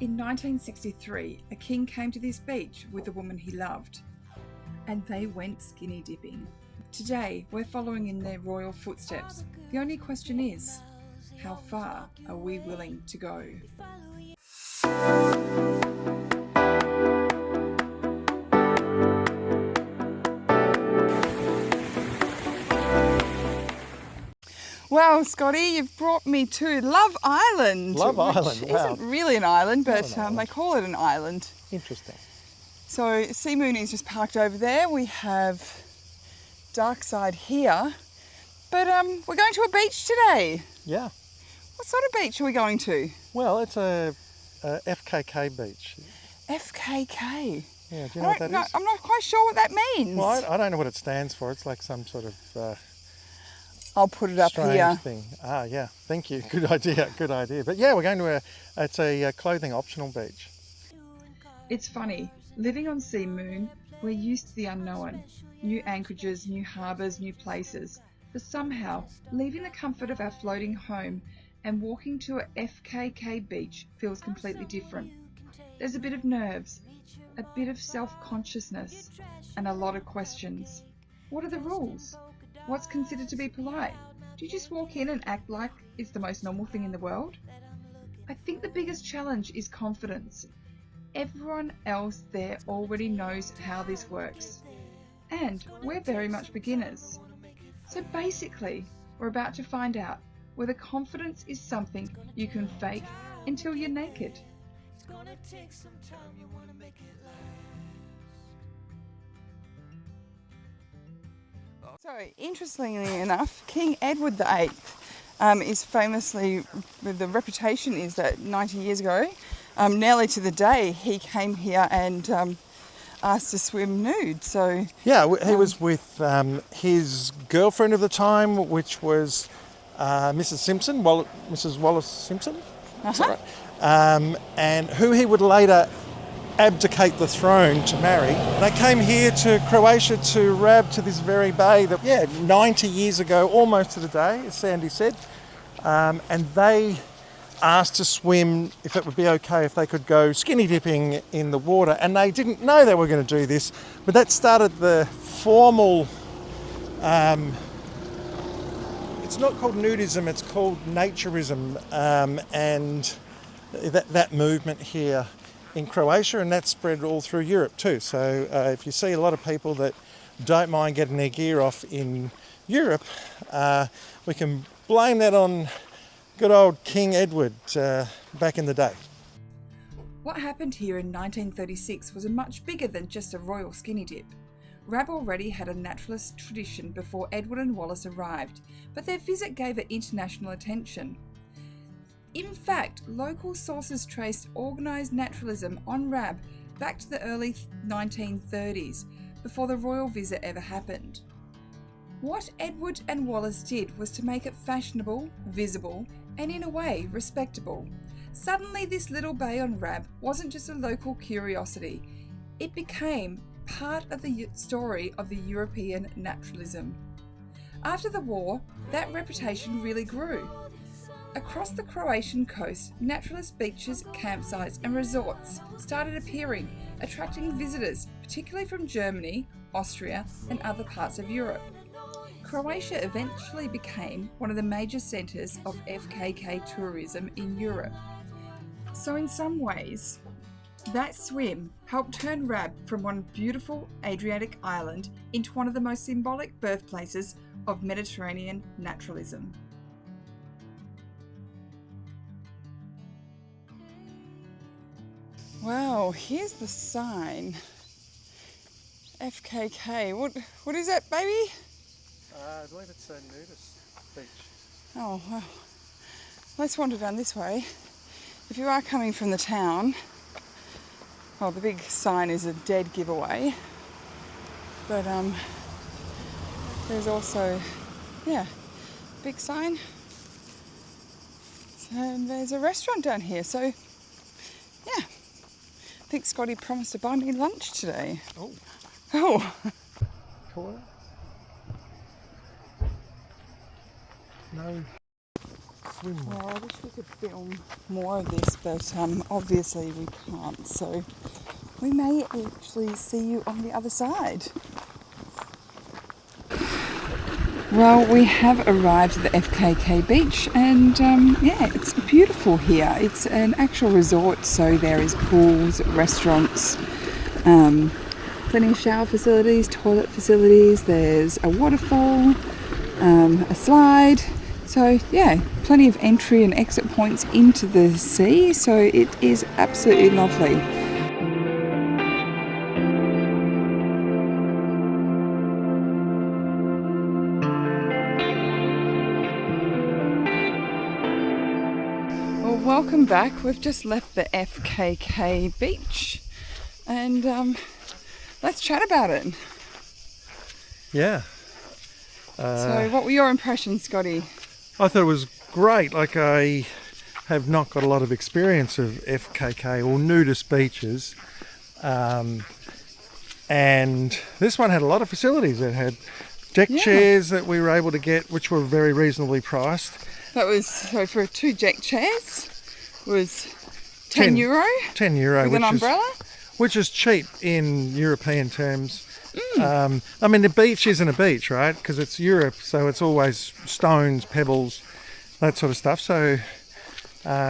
In 1963, a king came to this beach with a woman he loved, and they went skinny dipping. Today, we're following in their royal footsteps. The only question is, how far are we willing to go? Well, Scotty, you've brought me to Love Island. Love Island, wow. Isn't really an island, but Not an island. they call it an island. Interesting. So Sea Moon is just parked over there. We have Dark Side here, but we're going to a beach today. Yeah. What sort of beach are we going to? Well, it's a FKK beach. FKK. Yeah, do you know what that is? I'm not quite sure what that means. Well, I don't know what it stands for. It's like some sort of I'll put it up strange here. thing. Ah, yeah. Thank you. Good idea. Good idea. But yeah, we're going to it's a clothing optional beach. It's funny. Living on Sea Moon, we're used to the unknown. New anchorages, new harbours, new places. But somehow, leaving the comfort of our floating home and walking to a FKK beach feels completely different. There's a bit of nerves, a bit of self-consciousness, and a lot of questions. What are the rules? What's considered to be polite? Do you just walk in and act like it's the most normal thing in the world? I think the biggest challenge is confidence. Everyone else there already knows how this works. And we're very much beginners. So basically, we're about to find out whether confidence is something you can fake until you're naked. So, interestingly enough, King Edward VIII is famously, the reputation is that 90 years ago, nearly to the day, he came here and asked to swim nude. So yeah, he was with his girlfriend of the time, which was Mrs. Simpson, Mrs. Wallis Simpson, is that right? And who he would later abdicate the throne to marry. They came here to Croatia to Rab, to this very bay that, 90 years ago, almost to the day, as Sandy said, and they asked to swim, if it would be okay if they could go skinny dipping in the water, and they didn't know they were going to do this, but that started the formal, it's not called nudism, it's called naturism, and that movement here in Croatia, and that spread all through Europe too. So if you see a lot of people that don't mind getting their gear off in Europe, we can blame that on good old King Edward back in the day. what happened here in 1936 was much bigger than just a royal skinny dip. Rab already had a naturalist tradition before Edward and Wallis arrived, but their visit gave it international attention. In fact, local sources traced organised naturalism on Rab back to the early 1930s, before the royal visit ever happened. What Edward and Wallis did was to make it fashionable, visible, and in a way respectable. Suddenly this little bay on Rab wasn't just a local curiosity, it became part of the story of the European naturalism. After the war, that reputation really grew. Across the Croatian coast, naturalist beaches, campsites and resorts started appearing, attracting visitors, particularly from Germany, Austria and other parts of Europe. Croatia eventually became one of the major centres of FKK tourism in Europe. So in some ways, that swim helped turn Rab from one beautiful Adriatic island into one of the most symbolic birthplaces of Mediterranean naturalism. Wow, here's the sign. FKK. What is that, baby? I believe it's a nudist beach. Oh, well. Let's wander down this way. If you are coming from the town, well, the big sign is a dead giveaway. But there's also, big sign. And there's a restaurant down here, so yeah. I think Scotty promised to buy me lunch today. Oh. Cool. No swim with. Well, I wish we could film more of this, but obviously we can't. So we may actually see you on the other side. Well, we have arrived at the FKK beach, and yeah, it's beautiful here. It's an actual resort, so there is pools, restaurants, plenty of shower facilities, toilet facilities. There's a waterfall, a slide. So yeah, plenty of entry and exit points into the sea. So it is absolutely lovely. Well, welcome back. We've just left the FKK beach, and let's chat about it. Yeah. So what were your impressions, Scotty? I thought it was great. Like, I have not got a lot of experience of FKK or nudist beaches. And this one had a lot of facilities. It had deck chairs that we were able to get, which were very reasonably priced. That was, so for 2 deck chairs, was €10. €10. With an umbrella? Which is cheap in European terms. I mean, the beach isn't a beach, right? Because it's Europe, so it's always stones, pebbles, that sort of stuff. So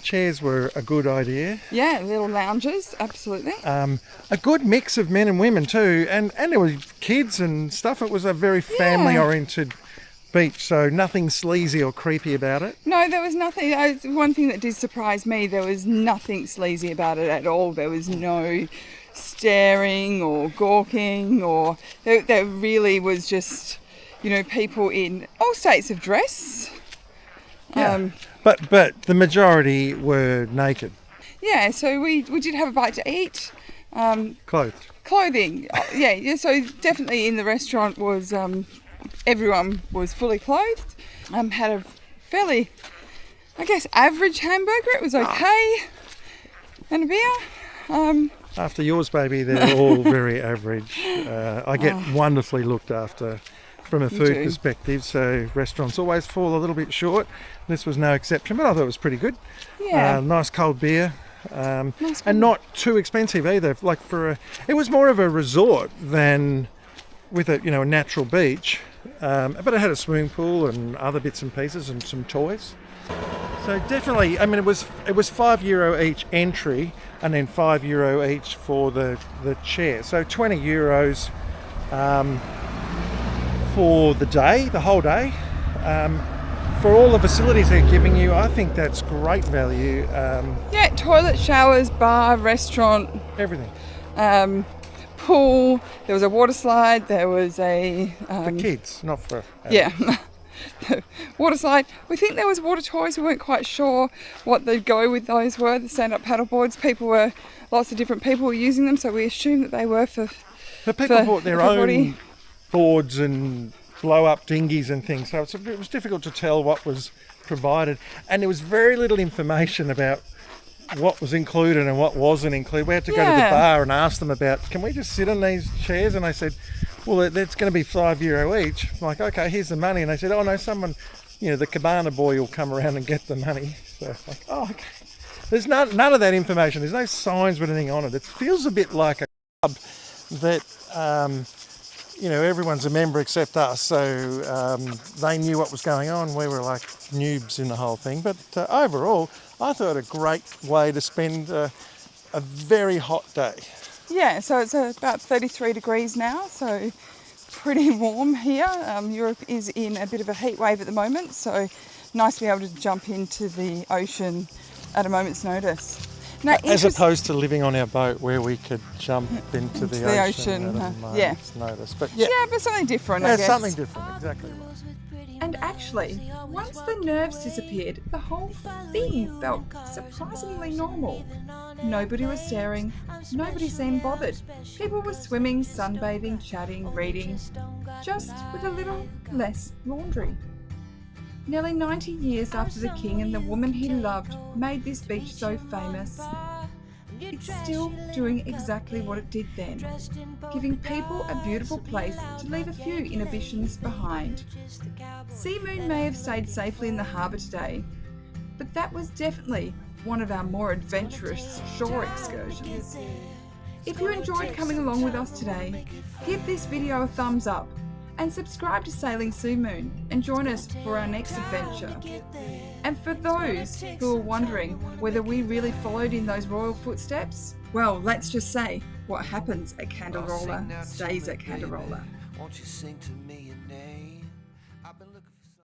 chairs were a good idea. Yeah, little lounges, absolutely. A good mix of men and women too, and there were kids and stuff. It was a very family-oriented beach, so nothing sleazy or creepy about it. No, there was nothing. One thing that did surprise me, there was nothing sleazy about it at all. There was no staring or gawking, or there really was just, you know, people in all states of dress. Yeah. But the majority were naked. Yeah, so we did have a bite to eat. Clothing. Yeah, so definitely in the restaurant was everyone was fully clothed. Had a fairly, I guess, average hamburger. It was okay. And a beer. After yours, baby, they're all very average. I get wonderfully looked after from a food perspective, so restaurants always fall a little bit short. This was no exception, but I thought it was pretty good. Yeah. Nice cold beer. And not too expensive either. Like it was more of a resort than with a natural beach. But it had a swimming pool and other bits and pieces and some toys. So definitely, I mean, it was €5 each entry, and then €5 each for the chair. So €20 for the day, the whole day. For all the facilities they're giving you, I think that's great value. Yeah, toilet, showers, bar, restaurant. Everything. Pool, there was a water slide, there was a... for kids, not for adults. Yeah. Water slide. We think there was water toys. We weren't quite sure what the go with those were, the stand-up paddle boards. Lots of different people were using them, so we assumed that they were for people bought their everybody. own boards and blow-up dinghies and things, so it was difficult to tell what was provided, and there was very little information about what was included and what wasn't included. We had to go to the bar and ask them about, can we just sit on these chairs? And they said, well, that's going to be €5 each. I'm like, okay, here's the money. And they said, oh no, someone, the cabana boy will come around and get the money. So I'm like, oh, okay. There's none of that information. There's no signs with anything on it. It feels a bit like a club that, everyone's a member except us. So they knew what was going on. We were like noobs in the whole thing. But overall, I thought a great way to spend a very hot day. Yeah, so it's about 33 degrees now, so pretty warm here. Europe is in a bit of a heat wave at the moment, so nice to be able to jump into the ocean at a moment's notice. Now, as opposed to living on our boat where we could jump into the ocean at a moment's notice. But yeah, but something different, I guess. Something different, exactly. And actually, once the nerves disappeared, the whole thing felt surprisingly normal. Nobody was staring, nobody seemed bothered. People were swimming, sunbathing, chatting, reading, just with a little less laundry. Nearly 90 years after the king and the woman he loved made this beach so famous, it's still doing exactly what it did then, giving people a beautiful place to leave a few inhibitions behind. Sea Moon may have stayed safely in the harbour today, but that was definitely one of our more adventurous shore excursions. If you enjoyed coming along with us today, give this video a thumbs up and subscribe to Sailing Sea Moon and join us for our next adventure. And for those who are wondering whether we really followed in those royal footsteps, well, let's just say what happens at Kandarola stays at Kandarola. Won't you sing to me your name?